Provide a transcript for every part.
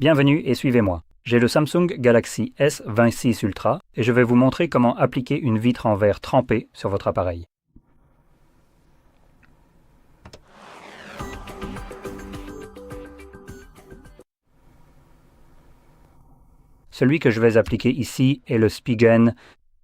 Bienvenue et suivez-moi. J'ai le Samsung Galaxy S26 Ultra et je vais vous montrer comment appliquer une vitre en verre trempé sur votre appareil. Celui que je vais appliquer ici est le Spigen,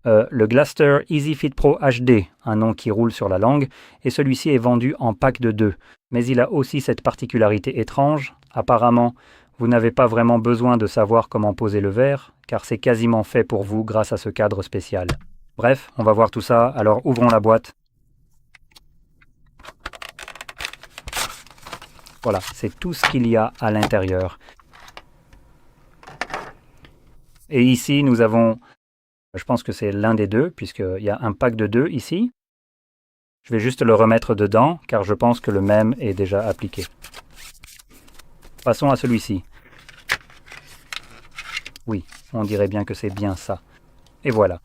le Glaster EasyFit Pro HD, un nom qui roule sur la langue, et celui-ci est vendu en pack de 2. Mais il a aussi cette particularité étrange. Apparemment, vous n'avez pas vraiment besoin de savoir comment poser le verre, car c'est quasiment fait pour vous grâce à ce cadre spécial. Bref, on va voir tout ça, alors ouvrons la boîte. Voilà, c'est tout ce qu'il y a à l'intérieur. Et ici, nous avons, je pense que c'est l'un des deux, puisqu'il y a un pack de 2 ici. Je vais juste le remettre dedans, car je pense que le même est déjà appliqué. Passons à celui-ci. Oui, on dirait bien que c'est bien ça. Et voilà.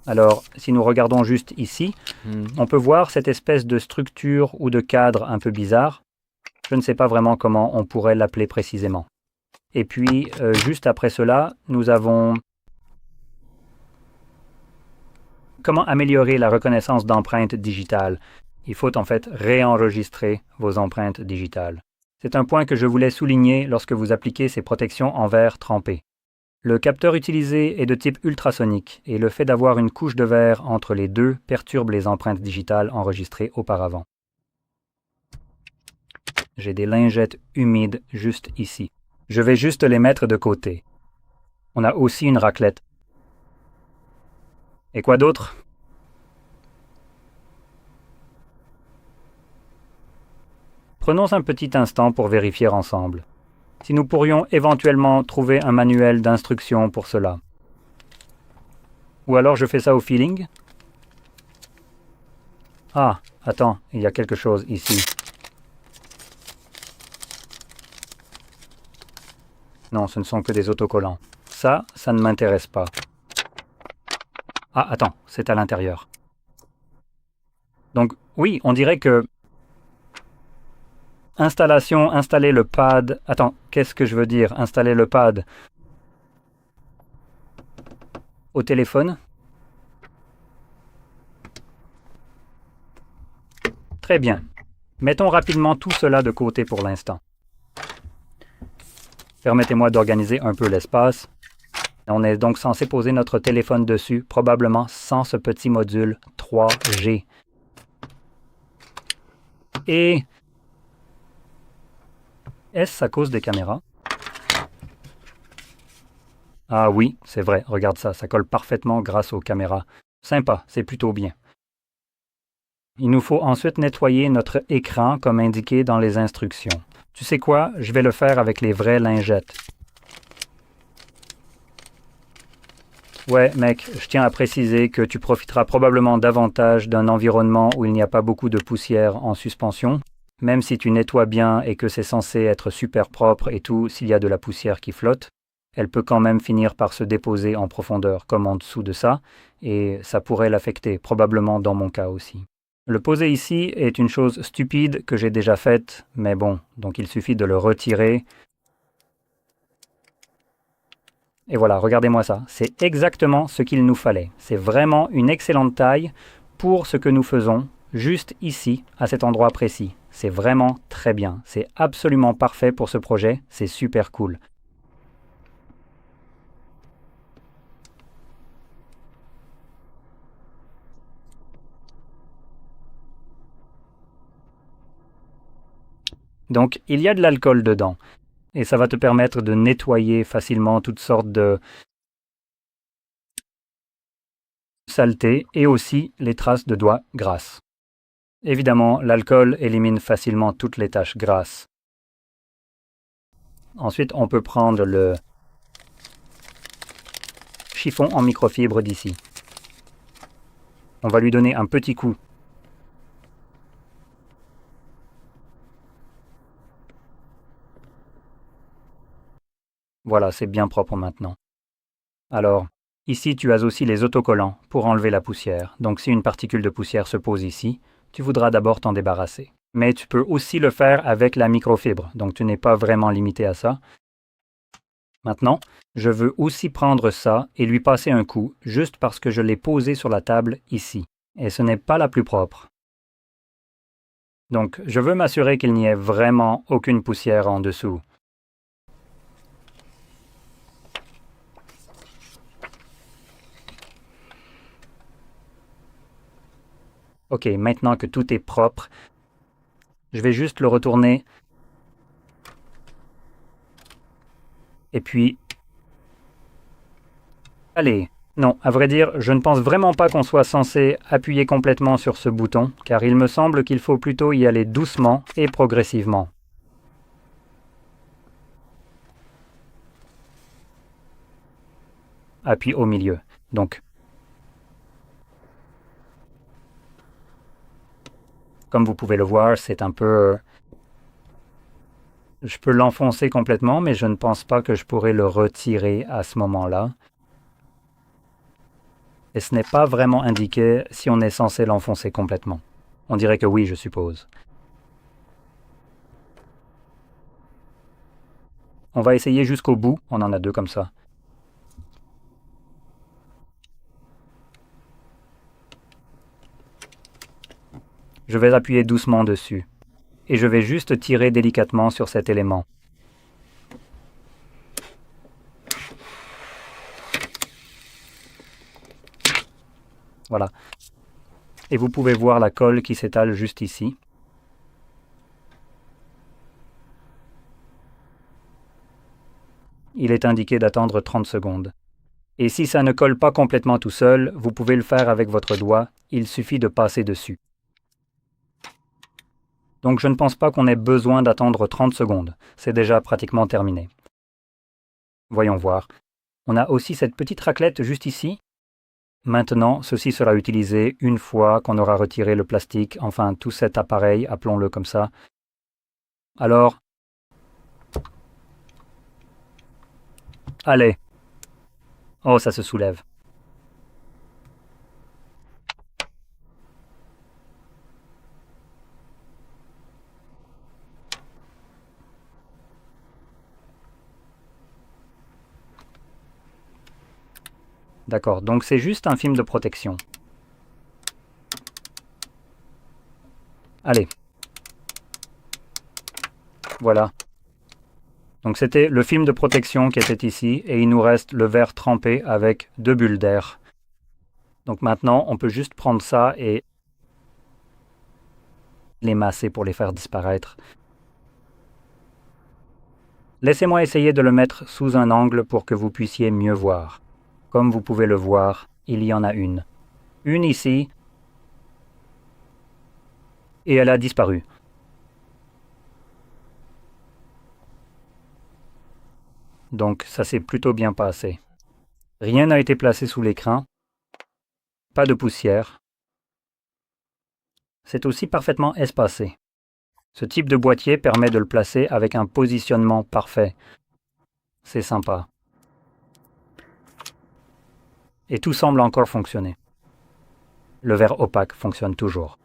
Alors, si nous regardons juste ici, on peut voir cette espèce de structure ou de cadre un peu bizarre. Je ne sais pas vraiment comment on pourrait l'appeler précisément. Et puis, juste après cela, nous avons comment améliorer la reconnaissance d'empreintes digitales. Il faut en fait réenregistrer vos empreintes digitales. C'est un point que je voulais souligner lorsque vous appliquez ces protections en verre trempé. Le capteur utilisé est de type ultrasonique et le fait d'avoir une couche de verre entre les deux perturbe les empreintes digitales enregistrées auparavant. J'ai des lingettes humides juste ici. Je vais juste les mettre de côté. On a aussi une raclette. Et quoi d'autre? Prenons un petit instant pour vérifier ensemble. Si nous pourrions éventuellement trouver un manuel d'instruction pour cela. Ou alors je fais ça au feeling? Ah, attends, il y a quelque chose ici. Non, ce ne sont que des autocollants. Ça ne m'intéresse pas. Ah, attends, c'est à l'intérieur. Donc, oui, on dirait que... Installation, installer le pad... Attends, qu'est-ce que je veux dire, installer le pad? Au téléphone? Très bien. Mettons rapidement tout cela de côté pour l'instant. Permettez-moi d'organiser un peu l'espace. On est donc censé poser notre téléphone dessus, probablement sans ce petit module 3G. Et... Est-ce à cause des caméras? Ah oui, c'est vrai, regarde ça, ça colle parfaitement grâce aux caméras. Sympa, c'est plutôt bien. Il nous faut ensuite nettoyer notre écran comme indiqué dans les instructions. Tu sais quoi? Je vais le faire avec les vraies lingettes. Ouais, mec, je tiens à préciser que tu profiteras probablement davantage d'un environnement où il n'y a pas beaucoup de poussière en suspension. Même si tu nettoies bien et que c'est censé être super propre et tout, s'il y a de la poussière qui flotte, elle peut quand même finir par se déposer en profondeur comme en dessous de ça, et ça pourrait l'affecter, probablement dans mon cas aussi. Le poser ici est une chose stupide que j'ai déjà faite, mais bon, donc il suffit de le retirer. Et voilà, regardez-moi ça, c'est exactement ce qu'il nous fallait. C'est vraiment une excellente taille pour ce que nous faisons, juste ici, à cet endroit précis. C'est vraiment très bien, c'est absolument parfait pour ce projet, c'est super cool. Donc, il y a de l'alcool dedans. Et ça va te permettre de nettoyer facilement toutes sortes de saletés et aussi les traces de doigts grasses. Évidemment, l'alcool élimine facilement toutes les taches grasses. Ensuite, on peut prendre le chiffon en microfibre d'ici. On va lui donner un petit coup. Voilà, c'est bien propre maintenant. Alors, ici tu as aussi les autocollants pour enlever la poussière. Donc si une particule de poussière se pose ici, tu voudras d'abord t'en débarrasser. Mais tu peux aussi le faire avec la microfibre, donc tu n'es pas vraiment limité à ça. Maintenant, je veux aussi prendre ça et lui passer un coup, juste parce que je l'ai posé sur la table ici, et ce n'est pas la plus propre. Donc, je veux m'assurer qu'il n'y ait vraiment aucune poussière en dessous. Ok, maintenant que tout est propre, je vais juste le retourner. Et puis... Allez, non, à vrai dire, je ne pense vraiment pas qu'on soit censé appuyer complètement sur ce bouton, car il me semble qu'il faut plutôt y aller doucement et progressivement. Appuie au milieu. Donc, comme vous pouvez le voir, c'est un peu... Je peux l'enfoncer complètement, mais je ne pense pas que je pourrais le retirer à ce moment-là. Et ce n'est pas vraiment indiqué si on est censé l'enfoncer complètement. On dirait que oui, je suppose. On va essayer jusqu'au bout, on en a deux comme ça. Je vais appuyer doucement dessus. Et je vais juste tirer délicatement sur cet élément. Voilà. Et vous pouvez voir la colle qui s'étale juste ici. Il est indiqué d'attendre 30 secondes. Et si ça ne colle pas complètement tout seul, vous pouvez le faire avec votre doigt, il suffit de passer dessus. Donc je ne pense pas qu'on ait besoin d'attendre 30 secondes, c'est déjà pratiquement terminé. Voyons voir. On a aussi cette petite raclette juste ici. Maintenant, ceci sera utilisé une fois qu'on aura retiré le plastique, enfin tout cet appareil, appelons-le comme ça. Alors, allez. Oh, ça se soulève. D'accord, donc c'est juste un film de protection. Allez. Voilà. Donc c'était le film de protection qui était ici, et il nous reste le verre trempé avec 2 bulles d'air. Donc maintenant, on peut juste prendre ça et les masser pour les faire disparaître. Laissez-moi essayer de le mettre sous un angle pour que vous puissiez mieux voir. Comme vous pouvez le voir, il y en a une. Une ici, et elle a disparu. Donc ça s'est plutôt bien passé. Rien n'a été placé sous l'écran, pas de poussière. C'est aussi parfaitement espacé. Ce type de boîtier permet de le placer avec un positionnement parfait. C'est sympa. Et tout semble encore fonctionner. Le verre opaque fonctionne toujours.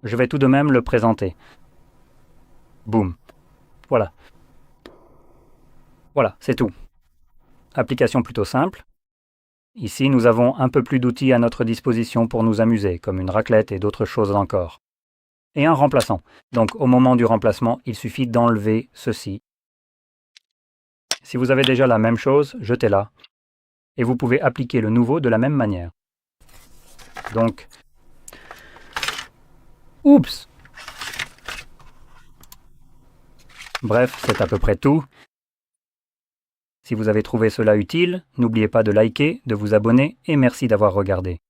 Je vais tout de même le présenter. Boum. Voilà. Voilà, c'est tout. Application plutôt simple. Ici, nous avons un peu plus d'outils à notre disposition pour nous amuser, comme une raclette et d'autres choses encore. Et un remplaçant. Donc, au moment du remplacement, il suffit d'enlever ceci. Si vous avez déjà la même chose, jetez-la. Et vous pouvez appliquer le nouveau de la même manière. Donc, oups! Bref, c'est à peu près tout. Si vous avez trouvé cela utile, n'oubliez pas de liker, de vous abonner et merci d'avoir regardé.